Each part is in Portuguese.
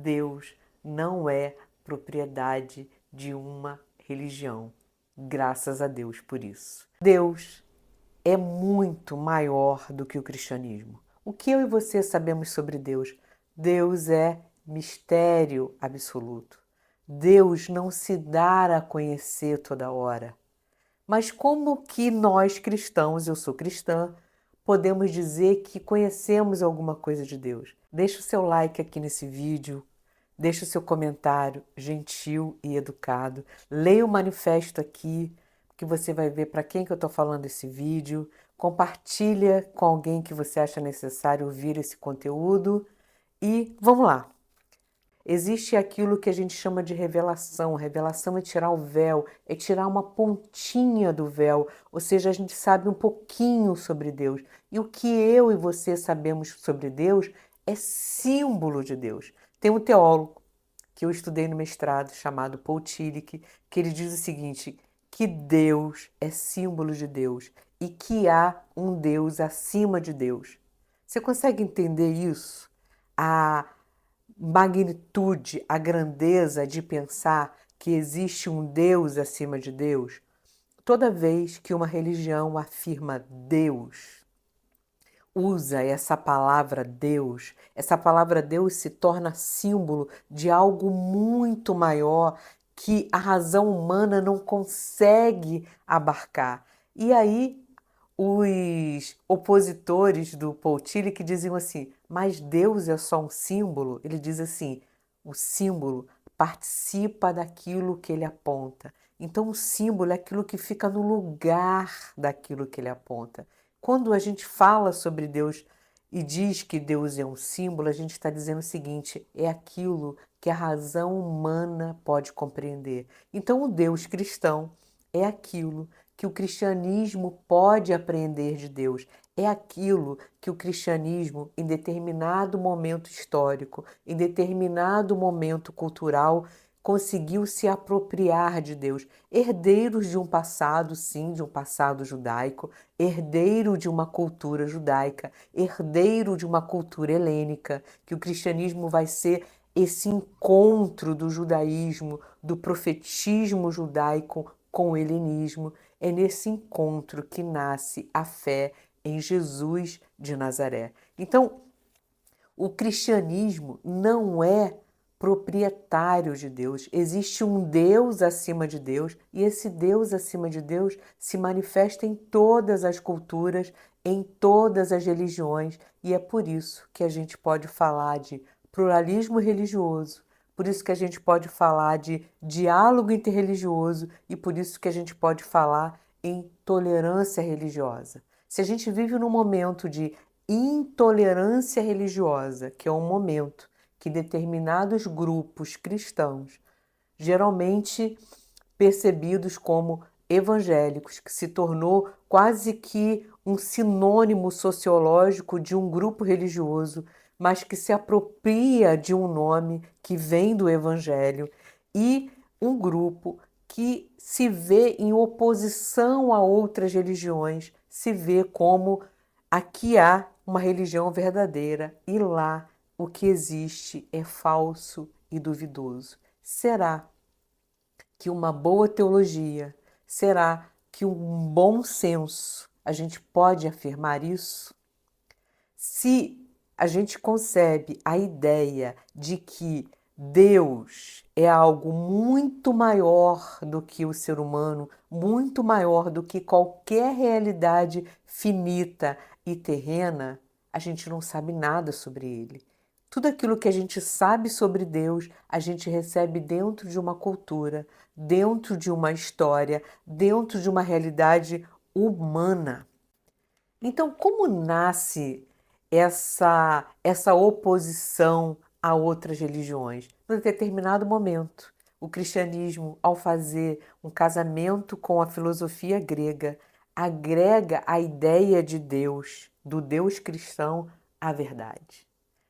Deus não é propriedade de uma religião. Graças a Deus por isso. Deus é muito maior do que o cristianismo. O que eu e você sabemos sobre Deus? Deus é mistério absoluto. Deus não se dá a conhecer toda hora. Mas como que nós cristãos, eu sou cristã, podemos dizer que conhecemos alguma coisa de Deus? Deixa o seu like aqui nesse vídeo, deixa o seu comentário gentil e educado, leia o manifesto aqui, que você vai ver para quem que eu estou falando esse vídeo, compartilha com alguém que você acha necessário ouvir esse conteúdo e vamos lá! Existe aquilo que a gente chama de revelação. Revelação é tirar o véu, é tirar uma pontinha do véu, ou seja, a gente sabe um pouquinho sobre Deus. E o que eu e você sabemos sobre Deus é símbolo de Deus. Tem um teólogo que eu estudei no mestrado, chamado Paul Tillich, que ele diz o seguinte, que Deus é símbolo de Deus e que há um Deus acima de Deus. Você consegue entender isso? A magnitude, a grandeza de pensar que existe um Deus acima de Deus? Toda vez que uma religião afirma Deus, usa essa palavra Deus, essa palavra Deus se torna símbolo de algo muito maior que a razão humana não consegue abarcar. E aí os opositores do Paul Tillich diziam assim, mas Deus é só um símbolo? Ele diz assim, o símbolo participa daquilo que ele aponta. Então o símbolo é aquilo que fica no lugar daquilo que ele aponta. Quando a gente fala sobre Deus e diz que Deus é um símbolo, a gente está dizendo o seguinte, é aquilo que a razão humana pode compreender. Então o Deus cristão é aquilo que o cristianismo pode aprender de Deus. É aquilo que o cristianismo, em determinado momento histórico, em determinado momento cultural, conseguiu se apropriar de Deus. Herdeiros de um passado, sim, de um passado judaico, herdeiro de uma cultura judaica, herdeiro de uma cultura helênica, que o cristianismo vai ser esse encontro do judaísmo, do profetismo judaico com o helenismo. É nesse encontro que nasce a fé em Jesus de Nazaré. Então, o cristianismo não é proprietário de Deus. Existe um Deus acima de Deus e esse Deus acima de Deus se manifesta em todas as culturas, em todas as religiões e é por isso que a gente pode falar de pluralismo religioso, por isso que a gente pode falar de diálogo interreligioso e por isso que a gente pode falar em tolerância religiosa. Se a gente vive num momento de intolerância religiosa, que é um momento que determinados grupos cristãos, geralmente percebidos como evangélicos, que se tornou quase que um sinônimo sociológico de um grupo religioso, mas que se apropria de um nome que vem do evangelho, e um grupo que se vê em oposição a outras religiões, se vê como aqui há uma religião verdadeira e lá o que existe é falso e duvidoso. Será que uma boa teologia, será que um bom senso, a gente pode afirmar isso? Se a gente concebe a ideia de que Deus é algo muito maior do que o ser humano, muito maior do que qualquer realidade finita e terrena, a gente não sabe nada sobre ele. Tudo aquilo que a gente sabe sobre Deus, a gente recebe dentro de uma cultura, dentro de uma história, dentro de uma realidade humana. Então, como nasce essa oposição a outras religiões? Num determinado momento, o cristianismo, ao fazer um casamento com a filosofia grega, agrega a ideia de Deus, do Deus cristão, à verdade.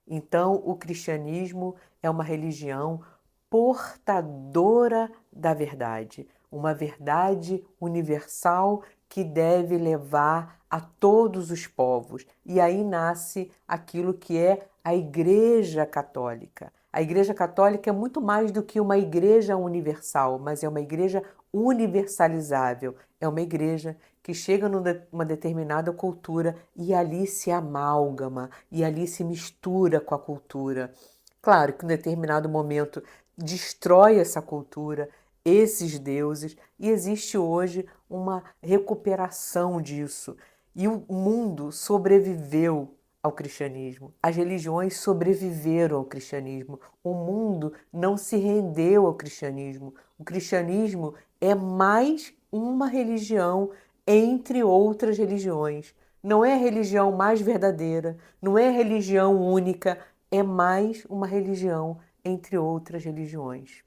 Então, o cristianismo é uma religião portadora da verdade, uma verdade universal que deve levar a todos os povos. E aí nasce aquilo que é a Igreja Católica. A Igreja Católica é muito mais do que uma igreja universal, mas é uma igreja universalizável. É uma igreja que chega numa determinada cultura e ali se amálgama, e ali se mistura com a cultura. Claro que em determinado momento destrói essa cultura, esses deuses, e existe hoje uma recuperação disso. E o mundo sobreviveu ao cristianismo, as religiões sobreviveram ao cristianismo, o mundo não se rendeu ao cristianismo. O cristianismo é mais uma religião entre outras religiões. Não é a religião mais verdadeira, não é a religião única, é mais uma religião entre outras religiões.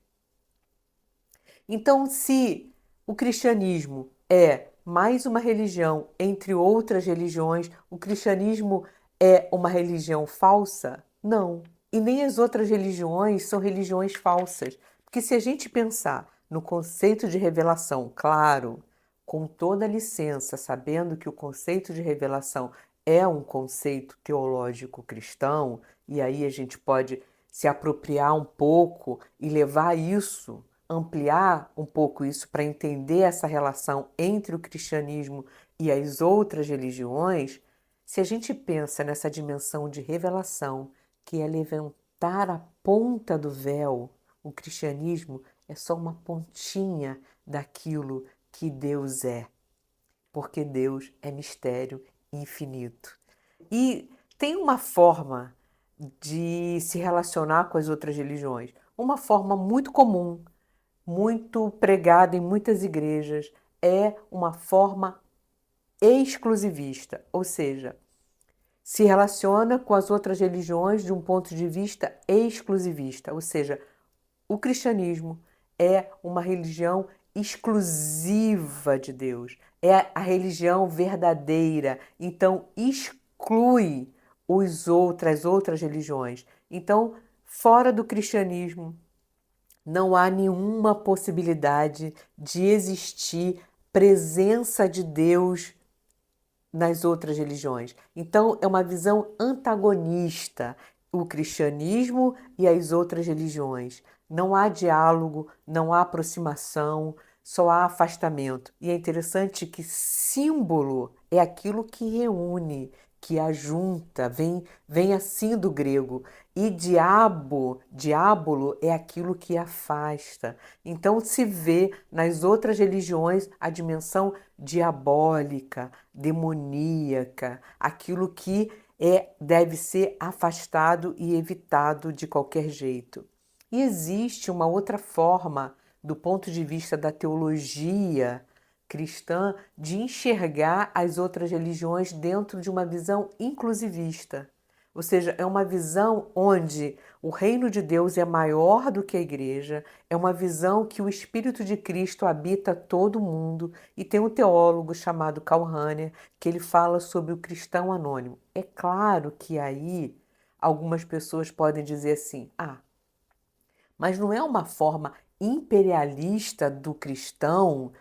Então, se o cristianismo é mais uma religião entre outras religiões, o cristianismo é uma religião falsa? Não. E nem as outras religiões são religiões falsas. Porque se a gente pensar no conceito de revelação, claro, com toda a licença, sabendo que o conceito de revelação é um conceito teológico cristão, e aí a gente pode se apropriar um pouco e levar isso, ampliar um pouco isso para entender essa relação entre o cristianismo e as outras religiões. Se a gente pensa nessa dimensão de revelação, que é levantar a ponta do véu, o cristianismo é só uma pontinha daquilo que Deus é, porque Deus é mistério infinito. E tem uma forma de se relacionar com as outras religiões, uma forma muito comum, muito pregada em muitas igrejas, é uma forma exclusivista, ou seja, se relaciona com as outras religiões de um ponto de vista exclusivista, ou seja, o cristianismo é uma religião exclusiva de Deus, é a religião verdadeira, então exclui as outras religiões. Então, fora do cristianismo, não há nenhuma possibilidade de existir presença de Deus nas outras religiões. Então, é uma visão antagonista, o cristianismo e as outras religiões. Não há diálogo, não há aproximação, só há afastamento. E é interessante que símbolo é aquilo que reúne, que ajunta, vem assim do grego. E diábolo é aquilo que afasta. Então se vê nas outras religiões a dimensão diabólica, demoníaca, aquilo que deve ser afastado e evitado de qualquer jeito. E existe uma outra forma, do ponto de vista da teologia cristã, de enxergar as outras religiões dentro de uma visão inclusivista. Ou seja, é uma visão onde o reino de Deus é maior do que a igreja, é uma visão que o Espírito de Cristo habita todo mundo, e tem um teólogo chamado Karl Rahner que ele fala sobre o cristão anônimo. É claro que aí algumas pessoas podem dizer assim, mas não é uma forma imperialista do cristão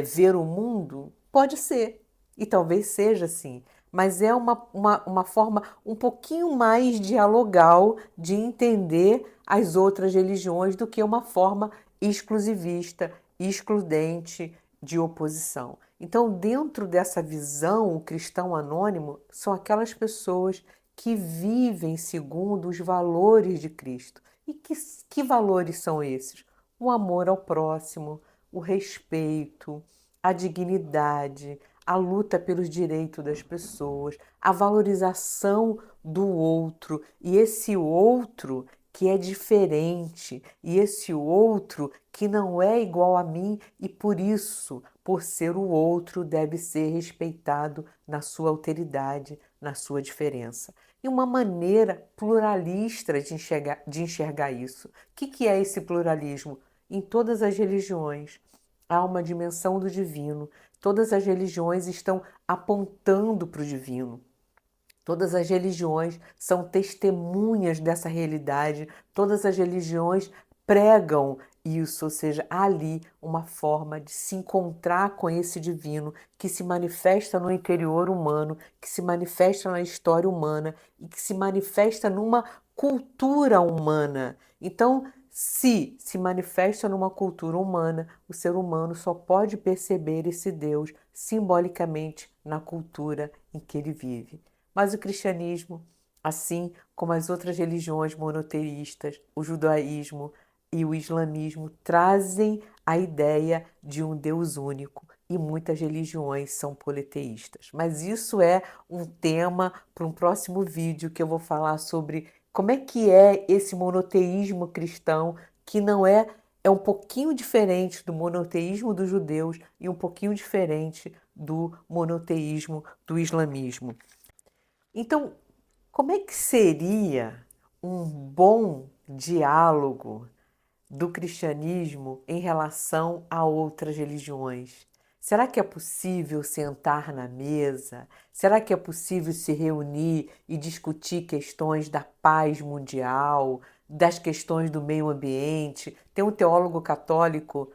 ver o mundo? Pode ser, e talvez seja assim, mas é uma forma um pouquinho mais dialogal de entender as outras religiões do que uma forma exclusivista, excludente, de oposição. Então, dentro dessa visão, o cristão anônimo são aquelas pessoas que vivem segundo os valores de Cristo. E que valores são esses? O amor ao próximo, o respeito, a dignidade, a luta pelos direitos das pessoas, a valorização do outro, e esse outro que é diferente, e esse outro que não é igual a mim e por isso, por ser o outro, deve ser respeitado na sua alteridade, na sua diferença. E uma maneira pluralista de enxergar isso. O que é esse pluralismo? Em todas as religiões há uma dimensão do divino. Todas as religiões estão apontando para o divino. Todas as religiões são testemunhas dessa realidade. Todas as religiões pregam isso, ou seja, há ali uma forma de se encontrar com esse divino que se manifesta no interior humano, que se manifesta na história humana e que se manifesta numa cultura humana. Então, se manifesta numa cultura humana, o ser humano só pode perceber esse Deus simbolicamente na cultura em que ele vive. Mas o cristianismo, assim como as outras religiões monoteístas, o judaísmo e o islamismo, trazem a ideia de um Deus único, e muitas religiões são politeístas. Mas isso é um tema para um próximo vídeo, que eu vou falar sobre como é que é esse monoteísmo cristão, que não é um pouquinho diferente do monoteísmo dos judeus e um pouquinho diferente do monoteísmo do islamismo. Então, como é que seria um bom diálogo do cristianismo em relação a outras religiões? Será que é possível sentar na mesa? Será que é possível se reunir e discutir questões da paz mundial, das questões do meio ambiente? Tem um teólogo católico,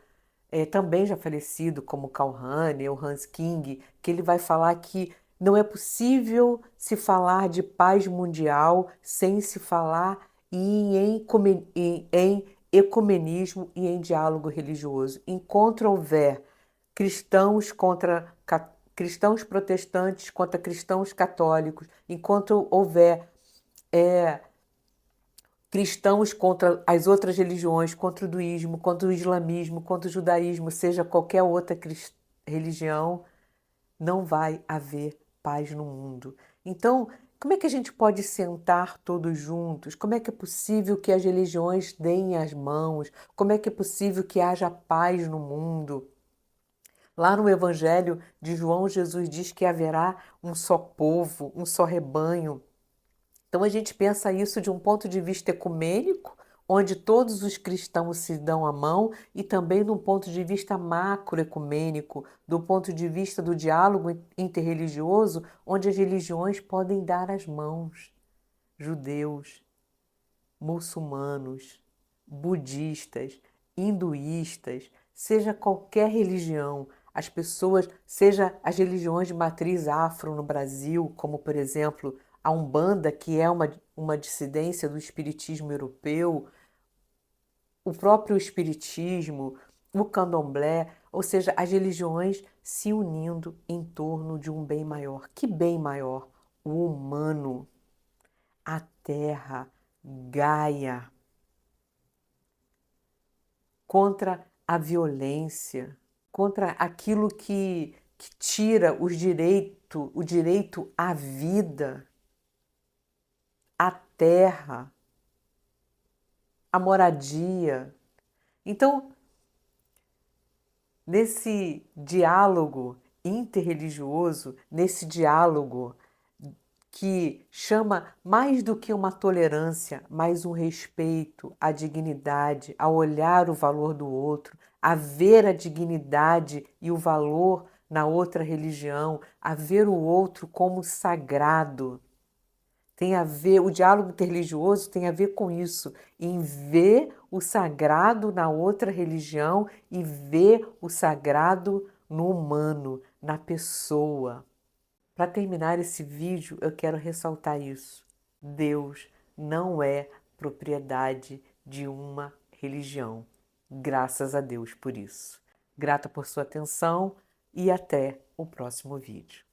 também já falecido, como Karl Rahner ou Hans King, que ele vai falar que não é possível se falar de paz mundial sem se falar em ecumenismo e em diálogo religioso. Enquanto houver cristãos contra cristãos protestantes contra cristãos católicos, enquanto houver cristãos contra as outras religiões, contra o hinduísmo, contra o islamismo, contra o judaísmo, seja qualquer outra religião, não vai haver paz no mundo. Então, como é que a gente pode sentar todos juntos? Como é que é possível que as religiões deem as mãos? Como é que é possível que haja paz no mundo? Lá no Evangelho de João, Jesus diz que haverá um só povo, um só rebanho. Então a gente pensa isso de um ponto de vista ecumênico, onde todos os cristãos se dão a mão, e também de um ponto de vista macroecumênico, do ponto de vista do diálogo interreligioso, onde as religiões podem dar as mãos. Judeus, muçulmanos, budistas, hinduístas, seja qualquer religião, as pessoas, seja as religiões de matriz afro no Brasil, como por exemplo a Umbanda, que é uma dissidência do espiritismo europeu, o próprio espiritismo, o candomblé, ou seja, as religiões se unindo em torno de um bem maior. Que bem maior? O humano, a terra, Gaia, contra a violência, contra aquilo que tira o direito à vida, à terra, à moradia. Então, nesse diálogo interreligioso, nesse diálogo que chama mais do que uma tolerância, mais um respeito à dignidade, a olhar o valor do outro, a ver a dignidade e o valor na outra religião, a ver o outro como sagrado. Tem a ver, o diálogo interreligioso tem a ver com isso, em ver o sagrado na outra religião e ver o sagrado no humano, na pessoa. Para terminar esse vídeo, eu quero ressaltar isso. Deus não é propriedade de uma religião. Graças a Deus por isso. Grata por sua atenção e até o próximo vídeo.